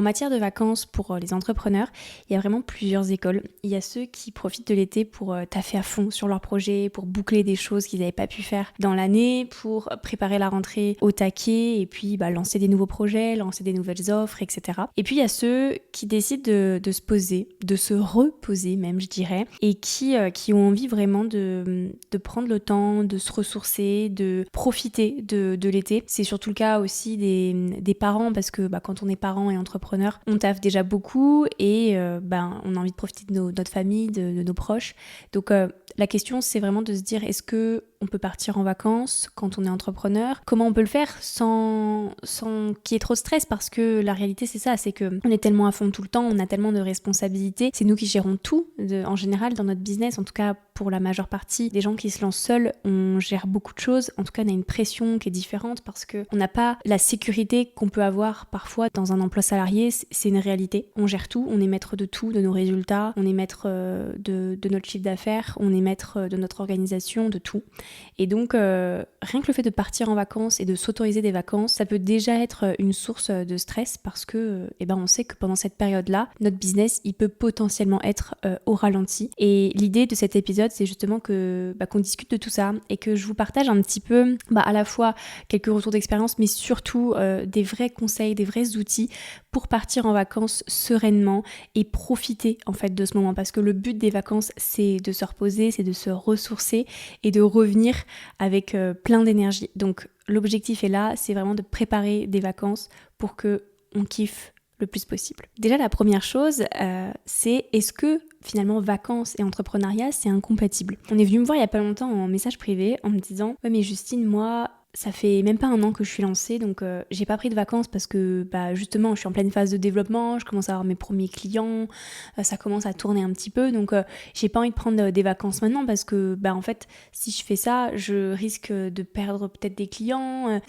En matière de vacances pour les entrepreneurs, il y a vraiment plusieurs écoles. Il y a ceux qui profitent de l'été pour taffer à fond sur leur projet, pour boucler des choses qu'ils n'avaient pas pu faire dans l'année, pour préparer la rentrée au taquet et puis lancer des nouveaux projets, lancer des nouvelles offres, etc. Et puis il y a ceux qui décident de se poser, de se reposer même, je dirais, et qui ont envie vraiment de prendre le temps, de se ressourcer, de profiter de l'été. C'est surtout le cas aussi des parents, parce que quand on est parent et entrepreneur, on taffe déjà beaucoup et on a envie de profiter de notre famille, de nos proches. Donc la question, c'est vraiment de se dire, est-ce que on peut partir en vacances quand on est entrepreneur? Comment on peut le faire sans qu'il y ait trop de stress? Parce que la réalité, c'est ça, c'est que on est tellement à fond tout le temps, on a tellement de responsabilités. C'est nous qui gérons tout, en général, dans notre business. En tout cas, pour la majeure partie des gens qui se lancent seuls, on gère beaucoup de choses. En tout cas, on a une pression qui est différente parce qu'on n'a pas la sécurité qu'on peut avoir parfois dans un emploi salarié. C'est une réalité. On gère tout, on est maître de tout, de nos résultats, on est maître de notre chiffre d'affaires, on est maître de notre organisation, de tout. Et donc, rien que le fait de partir en vacances et de s'autoriser des vacances, ça peut déjà être une source de stress parce que, on sait que pendant cette période-là, notre business, il peut potentiellement être au ralenti. Et l'idée de cet épisode, c'est justement qu'on discute de tout ça et que je vous partage un petit peu, à la fois quelques retours d'expérience, mais surtout des vrais conseils, des vrais outils pour partir en vacances sereinement et profiter en fait de ce moment. Parce que le but des vacances, c'est de se reposer, c'est de se ressourcer et de revenir avec plein d'énergie. Donc l'objectif est là, c'est vraiment de préparer des vacances pour que on kiffe le plus possible. Déjà, la première chose, c'est est-ce que finalement vacances et entrepreneuriat, c'est incompatible? On est venu me voir il y a pas longtemps en message privé en me disant « Ouais mais Justine, moi... ça fait même pas un an que je suis lancée, donc j'ai pas pris de vacances parce que justement je suis en pleine phase de développement, je commence à avoir mes premiers clients, ça commence à tourner un petit peu, donc j'ai pas envie de prendre des vacances maintenant parce que en fait si je fais ça, je risque de perdre peut-être des clients,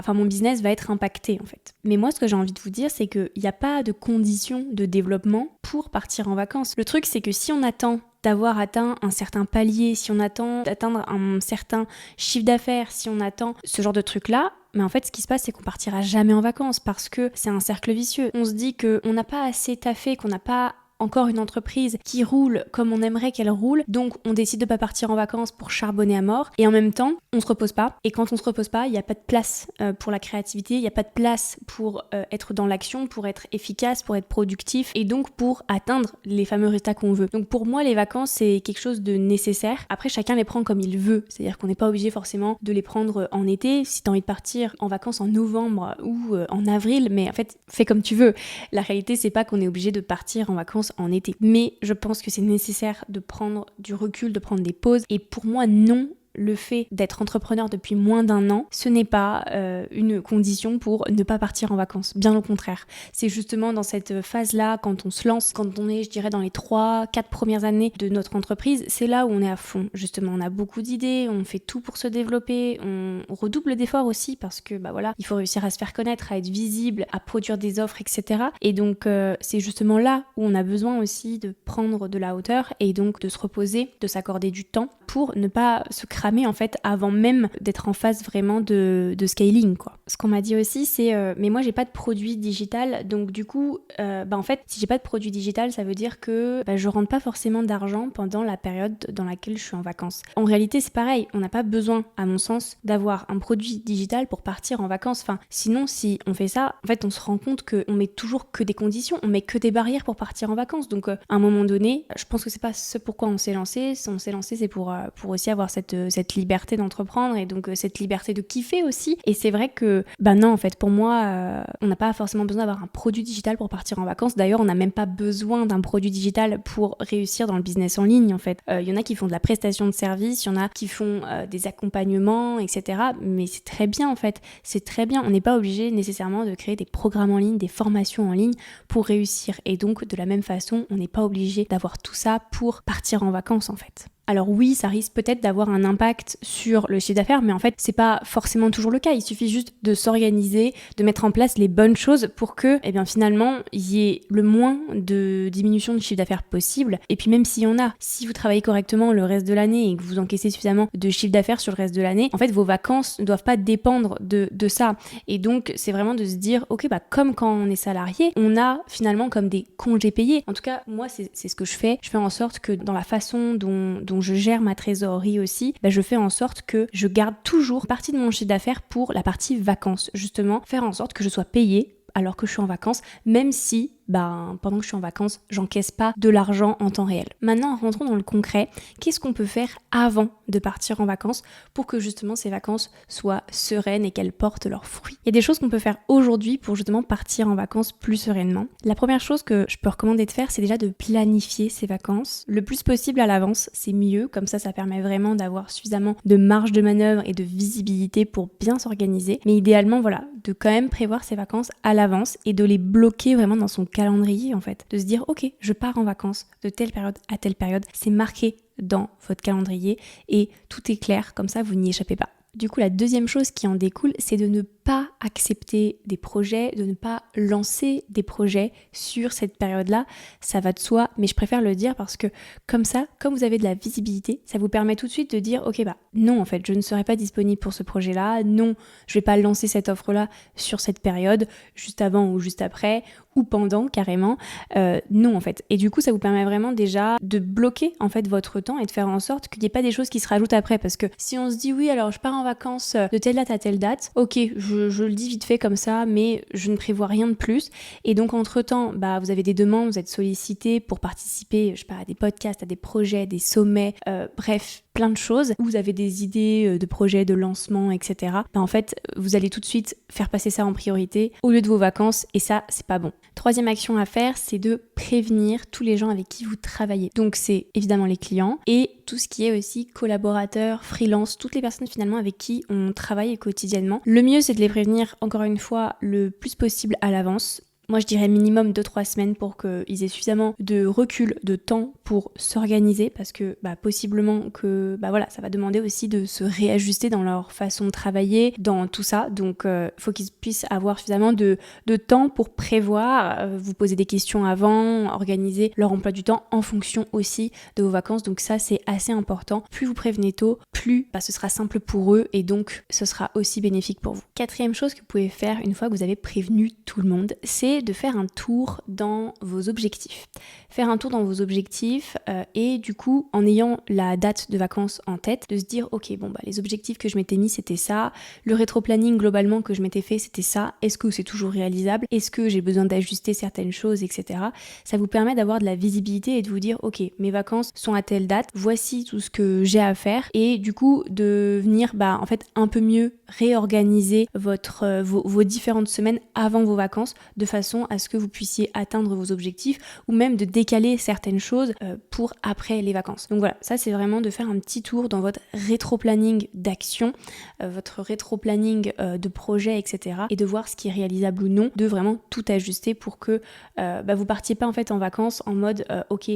mon business va être impacté en fait. Mais moi ce que j'ai envie de vous dire, c'est qu'il n'y a pas de conditions de développement pour partir en vacances. Le truc c'est que si on attend d'avoir atteint un certain palier, si on attend d'atteindre un certain chiffre d'affaires, si on attend ce genre de truc-là, mais en fait, ce qui se passe, c'est qu'on partira jamais en vacances parce que c'est un cercle vicieux. On se dit qu'on n'a pas assez taffé, qu'on n'a pas encore une entreprise qui roule comme on aimerait qu'elle roule, donc on décide de pas partir en vacances pour charbonner à mort, et en même temps on se repose pas, et quand on se repose pas, il n'y a pas de place pour la créativité, il n'y a pas de place pour être dans l'action, pour être efficace, pour être productif, et donc pour atteindre les fameux résultats qu'on veut. Donc pour moi les vacances c'est quelque chose de nécessaire. Après chacun les prend comme il veut, c'est-à-dire qu'on n'est pas obligé forcément de les prendre en été. Si t'as envie de partir en vacances en novembre ou en avril, mais en fait fais comme tu veux. La réalité c'est pas qu'on est obligé de partir en vacances en été. Mais je pense que c'est nécessaire de prendre du recul, de prendre des pauses. Et pour moi, non, le fait d'être entrepreneur depuis moins d'un an, ce n'est pas une condition pour ne pas partir en vacances. Bien au contraire. C'est justement dans cette phase-là, quand on se lance, quand on est, je dirais, dans les 3-4 premières années de notre entreprise, c'est là où on est à fond. Justement, on a beaucoup d'idées, on fait tout pour se développer, on redouble d'efforts aussi parce que, il faut réussir à se faire connaître, à être visible, à produire des offres, etc. Et donc, c'est justement là où on a besoin aussi de prendre de la hauteur et donc de se reposer, de s'accorder du temps pour ne pas se cramer en fait avant même d'être en phase vraiment de scaling quoi. Ce qu'on m'a dit aussi c'est mais moi j'ai pas de produit digital, donc du coup en fait si j'ai pas de produit digital ça veut dire que je rentre pas forcément d'argent pendant la période dans laquelle je suis en vacances. En réalité c'est pareil, on n'a pas besoin à mon sens d'avoir un produit digital pour partir en vacances, sinon si on fait ça en fait on se rend compte qu'on met toujours que des conditions, on met que des barrières pour partir en vacances, donc à un moment donné je pense que c'est pas ce pourquoi on s'est lancé. Si on s'est lancé c'est pour aussi avoir cette liberté d'entreprendre et donc cette liberté de kiffer aussi. Et c'est vrai que non en fait pour moi on n'a pas forcément besoin d'avoir un produit digital pour partir en vacances. D'ailleurs on n'a même pas besoin d'un produit digital pour réussir dans le business en ligne en fait. Il y en a qui font de la prestation de service, il y en a qui font des accompagnements etc. Mais c'est très bien en fait, c'est très bien. On n'est pas obligé nécessairement de créer des programmes en ligne, des formations en ligne pour réussir. Et donc de la même façon on n'est pas obligé d'avoir tout ça pour partir en vacances en fait. Alors oui, ça risque peut-être d'avoir un impact sur le chiffre d'affaires, mais en fait, c'est pas forcément toujours le cas. Il suffit juste de s'organiser, de mettre en place les bonnes choses pour que, finalement, il y ait le moins de diminution de chiffre d'affaires possible. Et puis même s'il y en a, si vous travaillez correctement le reste de l'année et que vous encaissez suffisamment de chiffre d'affaires sur le reste de l'année, en fait, vos vacances ne doivent pas dépendre de ça. Et donc, c'est vraiment de se dire, ok, comme quand on est salarié, on a finalement comme des congés payés. En tout cas, moi, c'est ce que je fais. Je fais en sorte que dans la façon dont je gère ma trésorerie aussi, je fais en sorte que je garde toujours une partie de mon chiffre d'affaires pour la partie vacances, justement, faire en sorte que je sois payée alors que je suis en vacances, même si pendant que je suis en vacances, j'encaisse pas de l'argent en temps réel. Maintenant, rentrons dans le concret. Qu'est-ce qu'on peut faire avant de partir en vacances pour que justement ces vacances soient sereines et qu'elles portent leurs fruits? Il y a des choses qu'on peut faire aujourd'hui pour justement partir en vacances plus sereinement. La première chose que je peux recommander de faire, c'est déjà de planifier ses vacances le plus possible à l'avance. C'est mieux, comme ça permet vraiment d'avoir suffisamment de marge de manœuvre et de visibilité pour bien s'organiser. Mais idéalement, de quand même prévoir ses vacances à l'avance et de les bloquer vraiment dans son calendrier en fait, de se dire ok, je pars en vacances de telle période à telle période, c'est marqué dans votre calendrier et tout est clair, comme ça vous n'y échappez pas. Du coup, la deuxième chose qui en découle, c'est de ne pas accepter des projets, de ne pas lancer des projets sur cette période-là. Ça va de soi, mais je préfère le dire parce que comme ça, comme vous avez de la visibilité, ça vous permet tout de suite de dire ok, non en fait, je ne serai pas disponible pour ce projet-là, non, je vais pas lancer cette offre-là sur cette période, juste avant ou juste après, ou pendant carrément, non en fait. Et du coup, ça vous permet vraiment déjà de bloquer en fait votre temps et de faire en sorte qu'il n'y ait pas des choses qui se rajoutent après, parce que si on se dit oui, alors je pars en vacances de telle date à telle date, ok, je le dis vite fait comme ça, mais je ne prévois rien de plus. Et donc entre-temps, vous avez des demandes, vous êtes sollicité pour participer, à des podcasts, à des projets, des sommets, bref, plein de choses. Vous avez des idées de projets, de lancement, etc. En fait, vous allez tout de suite faire passer ça en priorité au lieu de vos vacances, et ça, c'est pas bon. Troisième action à faire, c'est de prévenir tous les gens avec qui vous travaillez. Donc c'est évidemment les clients et tout ce qui est aussi collaborateurs, freelance, toutes les personnes finalement avec qui on travaille quotidiennement. Le mieux, c'est de les prévenir encore une fois le plus possible à l'avance. Moi, je dirais minimum 2-3 semaines pour qu'ils aient suffisamment de recul, de temps pour s'organiser, parce que possiblement que ça va demander aussi de se réajuster dans leur façon de travailler, dans tout ça. Donc, faut qu'ils puissent avoir suffisamment de temps pour prévoir, vous poser des questions avant, organiser leur emploi du temps en fonction aussi de vos vacances. Donc ça, c'est assez important. Plus vous prévenez tôt, plus ce sera simple pour eux et donc ce sera aussi bénéfique pour vous. Quatrième chose que vous pouvez faire une fois que vous avez prévenu tout le monde, c'est de faire un tour dans vos objectifs. Faire un tour dans vos objectifs et du coup, en ayant la date de vacances en tête, de se dire ok, les objectifs que je m'étais mis, c'était ça. Le rétro-planning globalement que je m'étais fait, c'était ça. Est-ce que c'est toujours réalisable? Est-ce que j'ai besoin d'ajuster certaines choses, etc. Ça vous permet d'avoir de la visibilité et de vous dire ok, mes vacances sont à telle date, voici tout ce que j'ai à faire et du coup de venir en fait un peu mieux réorganiser vos différentes semaines avant vos vacances de façon à ce que vous puissiez atteindre vos objectifs ou même de décaler certaines choses pour après les vacances. Donc voilà, ça c'est vraiment de faire un petit tour dans votre rétro-planning d'action, votre rétro-planning de projet, etc. et de voir ce qui est réalisable ou non, de vraiment tout ajuster pour que vous partiez pas en fait en vacances en mode ok,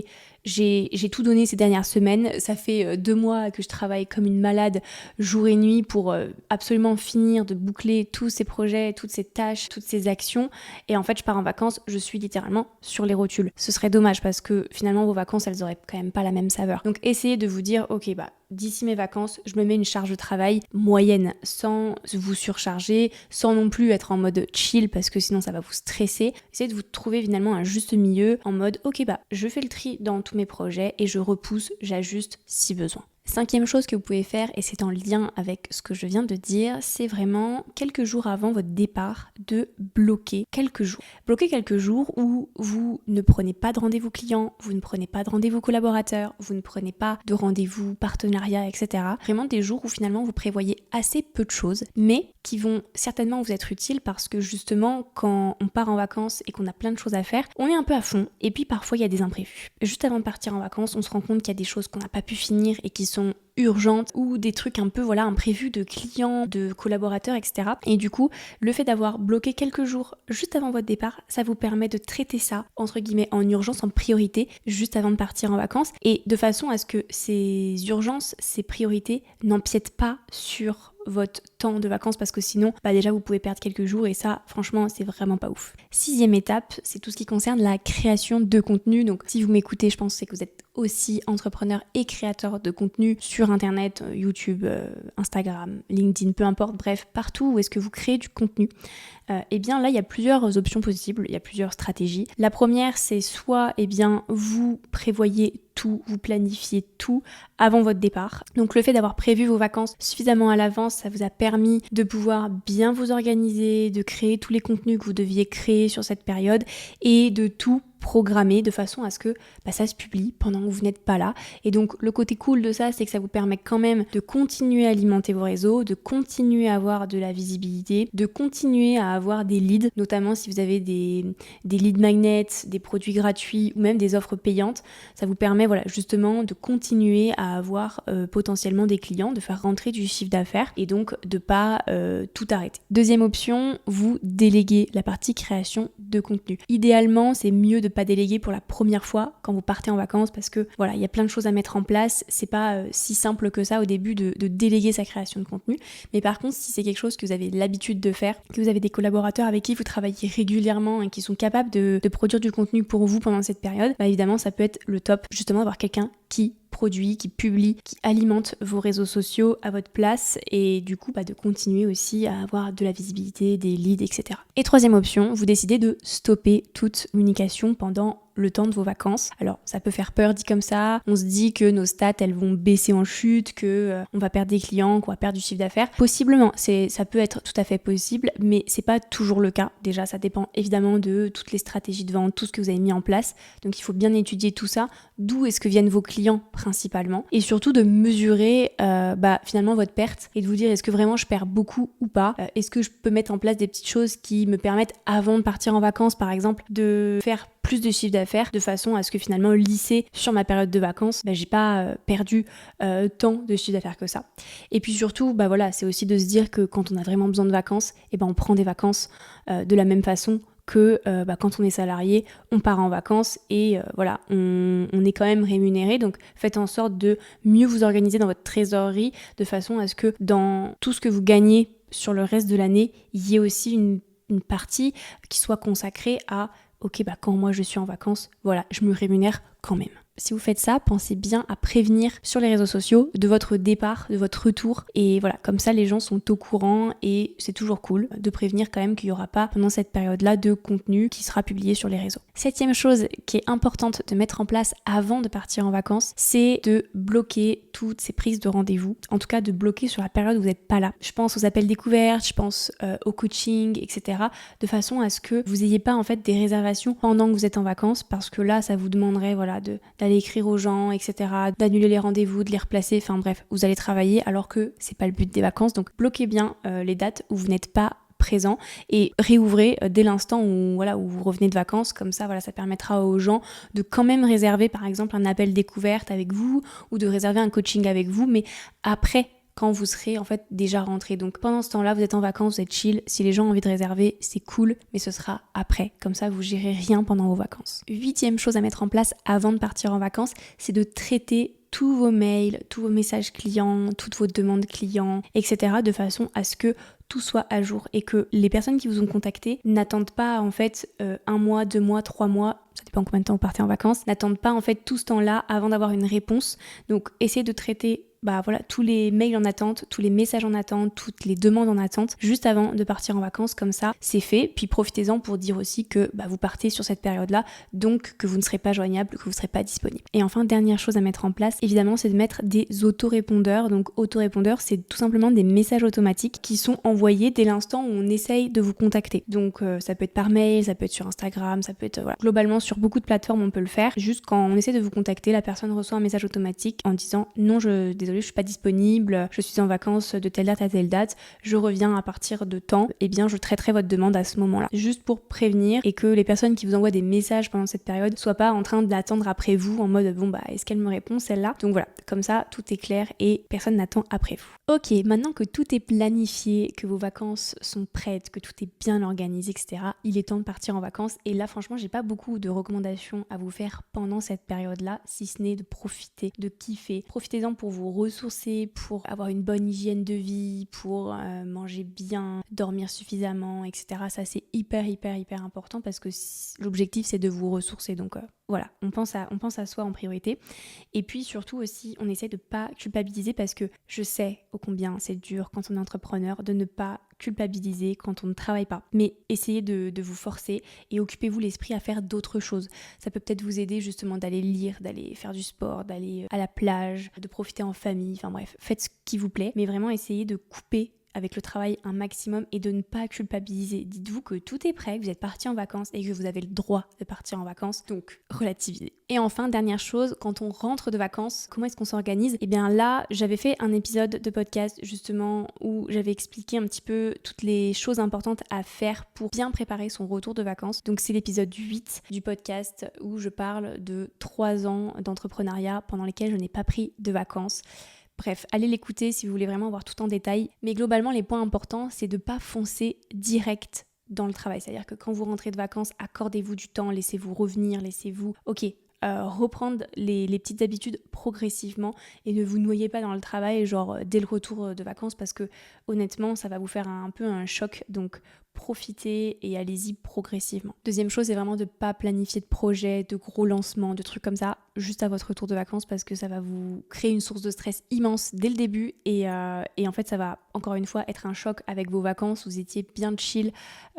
j'ai tout donné ces dernières semaines, ça fait 2 mois que je travaille comme une malade jour et nuit pour absolument finir de boucler tous ces projets, toutes ces tâches, toutes ces actions et en fait je pars en vacances, je suis littéralement sur les rotules. Ce serait dommage parce que finalement vos vacances elles auraient quand même pas la même saveur. Donc essayez de vous dire ok d'ici mes vacances, je me mets une charge de travail moyenne sans vous surcharger, sans non plus être en mode chill parce que sinon ça va vous stresser. Essayez de vous trouver finalement un juste milieu en mode ok je fais le tri dans tous mes projets et je repousse, j'ajuste si besoin. Cinquième chose que vous pouvez faire, et c'est en lien avec ce que je viens de dire, c'est vraiment quelques jours avant votre départ de bloquer quelques jours. Bloquer quelques jours où vous ne prenez pas de rendez-vous clients, vous ne prenez pas de rendez-vous collaborateurs, vous ne prenez pas de rendez-vous partenariats, etc. Vraiment des jours où finalement vous prévoyez assez peu de choses, mais qui vont certainement vous être utiles parce que justement quand on part en vacances et qu'on a plein de choses à faire, on est un peu à fond et puis parfois il y a des imprévus. Juste avant de partir en vacances, on se rend compte qu'il y a des choses qu'on n'a pas pu finir et qui sont urgentes ou des trucs un peu imprévus de clients, de collaborateurs, etc. Et du coup, le fait d'avoir bloqué quelques jours juste avant votre départ, ça vous permet de traiter ça, entre guillemets, en urgence, en priorité, juste avant de partir en vacances, et de façon à ce que ces urgences, ces priorités n'empiètent pas sur votre temps de vacances, parce que sinon déjà vous pouvez perdre quelques jours et ça franchement c'est vraiment pas ouf. 6e étape, c'est tout ce qui concerne la création de contenu. Donc si vous m'écoutez, je pense que vous êtes aussi entrepreneur et créateur de contenu sur internet, YouTube, Instagram, LinkedIn, peu importe, bref, partout où est-ce que vous créez du contenu. Et bien là il y a plusieurs options possibles, il y a plusieurs stratégies. La première, c'est soit vous prévoyez tout, vous planifiez tout avant votre départ. Donc le fait d'avoir prévu vos vacances suffisamment à l'avance, ça vous a permis de pouvoir bien vous organiser, de créer tous les contenus que vous deviez créer sur cette période et de tout programmer de façon à ce que ça se publie pendant que vous n'êtes pas là. Et donc le côté cool de ça, c'est que ça vous permet quand même de continuer à alimenter vos réseaux, de continuer à avoir de la visibilité, de continuer à avoir des leads, notamment si vous avez des lead magnets, des produits gratuits ou même des offres payantes. Ça vous permet justement de continuer à avoir potentiellement des clients, de faire rentrer du chiffre d'affaires et donc de pas tout arrêter. Deuxième option, vous déléguez la partie création de contenu. Idéalement, c'est mieux de pas déléguer pour la première fois quand vous partez en vacances, parce que il y a plein de choses à mettre en place. C'est pas si simple que ça au début de déléguer sa création de contenu. Mais par contre, si c'est quelque chose que vous avez l'habitude de faire, que vous avez des collaborateurs avec qui vous travaillez régulièrement et qui sont capables de produire du contenu pour vous pendant cette période, évidemment ça peut être le top, justement d'avoir quelqu'un qui produit, qui publie, qui alimente vos réseaux sociaux à votre place et du coup de continuer aussi à avoir de la visibilité, des leads, etc. Et troisième option, vous décidez de stopper toute communication pendant le temps de vos vacances. Alors ça peut faire peur dit comme ça, on se dit que nos stats elles vont baisser en chute, que on va perdre des clients, qu'on va perdre du chiffre d'affaires. Possiblement, ça peut être tout à fait possible, mais c'est pas toujours le cas. Déjà ça dépend évidemment de toutes les stratégies de vente, tout ce que vous avez mis en place, donc il faut bien étudier tout ça, d'où est-ce que viennent vos clients principalement, et surtout de mesurer finalement votre perte et de vous dire est-ce que vraiment je perds beaucoup ou pas, est-ce que je peux mettre en place des petites choses qui me permettent avant de partir en vacances par exemple de faire plus de chiffre d'affaires de façon à ce que finalement lisser sur ma période de vacances, j'ai pas perdu tant de chiffre d'affaires que ça. Et puis surtout, c'est aussi de se dire que quand on a vraiment besoin de vacances, on prend des vacances de la même façon que quand on est salarié, on part en vacances et on est quand même rémunéré. Donc faites en sorte de mieux vous organiser dans votre trésorerie de façon à ce que dans tout ce que vous gagnez sur le reste de l'année, il y ait aussi une partie qui soit consacrée à quand moi je suis en vacances, je me rémunère quand même. Si vous faites ça, pensez bien à prévenir sur les réseaux sociaux de votre départ, de votre retour. Et comme ça les gens sont au courant et c'est toujours cool de prévenir quand même qu'il n'y aura pas pendant cette période-là de contenu qui sera publié sur les réseaux. 7e chose qui est importante de mettre en place avant de partir en vacances, c'est de bloquer toutes ces prises de rendez-vous. En tout cas de bloquer sur la période où vous n'êtes pas là. Je pense aux appels découvertes, je pense au coaching, etc. De façon à ce que vous n'ayez pas en fait des réservations pendant que vous êtes en vacances, parce que là ça vous demanderait d'aller écrire aux gens, etc., d'annuler les rendez-vous, de les replacer, enfin bref, vous allez travailler alors que c'est pas le but des vacances. Donc bloquez bien les dates où vous n'êtes pas présent et réouvrez dès l'instant où vous revenez de vacances. Comme ça ça permettra aux gens de quand même réserver par exemple un appel découverte avec vous ou de réserver un coaching avec vous, mais après quand vous serez en fait déjà rentré. Donc pendant ce temps-là, vous êtes en vacances, vous êtes chill. Si les gens ont envie de réserver, c'est cool, mais ce sera après. Comme ça, vous gérez rien pendant vos vacances. 8e chose à mettre en place avant de partir en vacances, c'est de traiter tous vos mails, tous vos messages clients, toutes vos demandes clients, etc. de façon à ce que tout soit à jour et que les personnes qui vous ont contacté n'attendent pas en fait 1 mois, 2 mois, 3 mois, ça dépend combien de temps vous partez en vacances, n'attendent pas en fait tout ce temps-là avant d'avoir une réponse. Donc essayez de traiter tous les mails en attente, tous les messages en attente, toutes les demandes en attente juste avant de partir en vacances, comme ça c'est fait. Puis profitez-en pour dire aussi que vous partez sur cette période-là, donc que vous ne serez pas joignable, que vous ne serez pas disponible. Et enfin, dernière chose à mettre en place, évidemment, c'est de mettre des autorépondeurs. Donc autorépondeurs, c'est tout simplement des messages automatiques qui sont envoyés dès l'instant où on essaye de vous contacter. Donc ça peut être par mail, ça peut être sur Instagram, ça peut être globalement sur beaucoup de plateformes on peut le faire. Juste quand on essaie de vous contacter, la personne reçoit un message automatique en disant non, désolée, je suis pas disponible, je suis en vacances de telle date à telle date, je reviens à partir de temps, eh bien je traiterai votre demande à ce moment-là. Juste pour prévenir et que les personnes qui vous envoient des messages pendant cette période soient pas en train d'attendre après vous en mode bon bah est-ce qu'elle me répond celle-là? Donc voilà, comme ça tout est clair et personne n'attend après vous. Ok, maintenant que tout est planifié, que vos vacances sont prêtes, que tout est bien organisé, etc., il est temps de partir en vacances. Et là franchement j'ai pas beaucoup de recommandations à vous faire pendant cette période-là, si ce n'est de profiter, de kiffer. Profitez-en pour vous ressourcer, pour avoir une bonne hygiène de vie, pour manger bien, dormir suffisamment, etc. Ça c'est hyper important parce que l'objectif c'est de vous ressourcer. Donc voilà, on pense à soi en priorité. Et puis surtout aussi, on essaie de pas culpabiliser parce que je sais ô combien c'est dur quand on est entrepreneur de ne pas culpabiliser quand on ne travaille pas. Mais essayez de vous forcer et occupez-vous l'esprit à faire d'autres choses. Ça peut peut-être vous aider justement d'aller lire, d'aller faire du sport, d'aller à la plage, de profiter en famille, enfin bref, faites ce qui vous plaît, mais vraiment essayez de couper avec le travail un maximum et de ne pas culpabiliser. Dites-vous que tout est prêt, que vous êtes parti en vacances et que vous avez le droit de partir en vacances, donc relativisez. Et enfin, dernière chose, quand on rentre de vacances, comment est-ce qu'on s'organise? Eh bien là, j'avais fait un épisode de podcast justement où j'avais expliqué un petit peu toutes les choses importantes à faire pour bien préparer son retour de vacances. Donc c'est l'épisode 8 du podcast où je parle de 3 ans d'entrepreneuriat pendant lesquels je n'ai pas pris de vacances. Bref, allez l'écouter si vous voulez vraiment voir tout en détail. Mais globalement, les points importants, c'est de ne pas foncer direct dans le travail. C'est-à-dire que quand vous rentrez de vacances, accordez-vous du temps, laissez-vous revenir, laissez-vous... reprendre les petites habitudes progressivement et ne vous noyez pas dans le travail dès le retour de vacances parce que honnêtement ça va vous faire un peu un choc, donc profitez et allez-y progressivement. Deuxième chose, c'est vraiment de ne pas planifier de projets, de gros lancements, de trucs comme ça juste à votre retour de vacances parce que ça va vous créer une source de stress immense dès le début et en fait ça va encore une fois être un choc avec vos vacances, vous étiez bien chill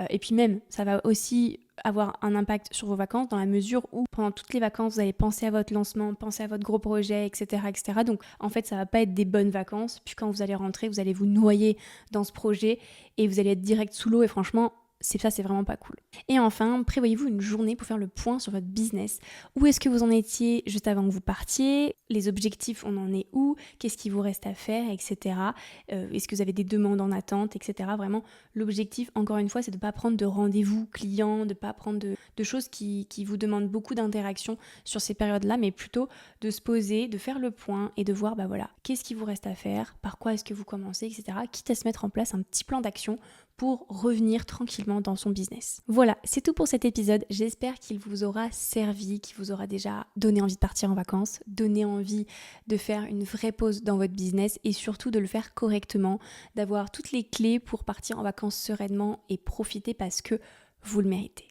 et puis même ça va aussi avoir un impact sur vos vacances dans la mesure où pendant toutes les vacances vous allez penser à votre lancement, penser à votre gros projet, etc. Donc en fait ça va pas être des bonnes vacances, puis quand vous allez rentrer vous allez vous noyer dans ce projet et vous allez être direct sous l'eau et franchement c'est vraiment pas cool. Et enfin, prévoyez-vous une journée pour faire le point sur votre business. Où est-ce que vous en étiez juste avant que vous partiez? Les objectifs, on en est où? Qu'est-ce qui vous reste à faire, etc. Est-ce que vous avez des demandes en attente, etc. Vraiment, l'objectif, encore une fois, c'est de ne pas prendre de rendez-vous clients, de ne pas prendre de choses qui vous demandent beaucoup d'interaction sur ces périodes-là, mais plutôt de se poser, de faire le point et de voir, qu'est-ce qui vous reste à faire, par quoi est-ce que vous commencez, etc. Quitte à se mettre en place un petit plan d'action pour revenir tranquillement dans son business. Voilà, c'est tout pour cet épisode. J'espère qu'il vous aura servi, qu'il vous aura déjà donné envie de partir en vacances, donné envie de faire une vraie pause dans votre business et surtout de le faire correctement, d'avoir toutes les clés pour partir en vacances sereinement et profiter parce que vous le méritez.